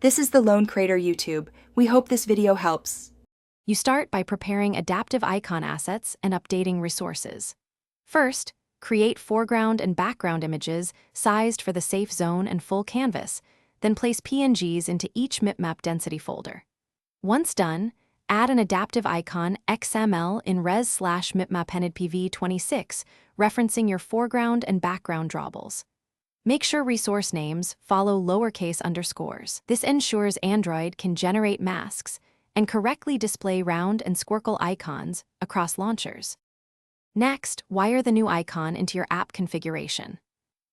This is the Lone Crater YouTube. We hope this video helps. You start by preparing adaptive icon assets and updating resources. First, create foreground and background images sized for the safe zone and full canvas, then place PNGs into each mipmap density folder. Once done, add an adaptive icon XML in res/mipmap_pv26, referencing your foreground and background drawables. Make sure resource names follow lowercase underscores. This ensures Android can generate masks and correctly display round and squircle icons across launchers. Next, wire the new icon into your app configuration.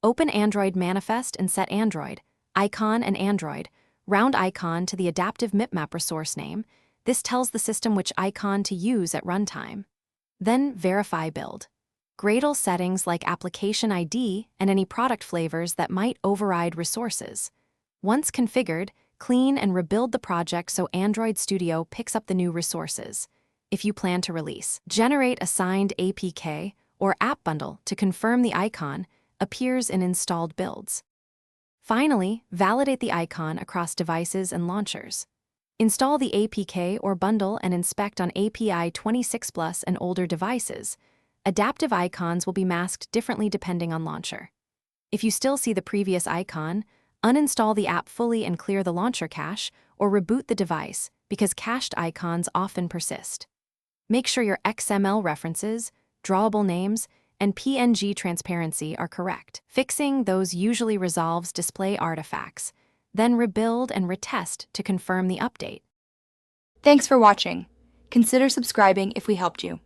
Open Android Manifest and set Android, icon and Android, round icon to the adaptive mipmap resource name. This tells the system which icon to use at runtime. Then verify build. Gradle settings like application ID and any product flavors that might override resources. Once configured, clean and rebuild the project so Android Studio picks up the new resources. If you plan to release, generate a signed APK or app bundle to confirm the icon appears in installed builds. Finally, validate the icon across devices and launchers. Install the APK or bundle and inspect on API 26+ and older devices. Adaptive icons will be masked differently depending on launcher. If you still see the previous icon, uninstall the app fully and clear the launcher cache, or reboot the device because cached icons often persist. Make sure your XML references, drawable names, and PNG transparency are correct. Fixing those usually resolves display artifacts. Then rebuild and retest to confirm the update. Thanks for watching. Consider subscribing if we helped you.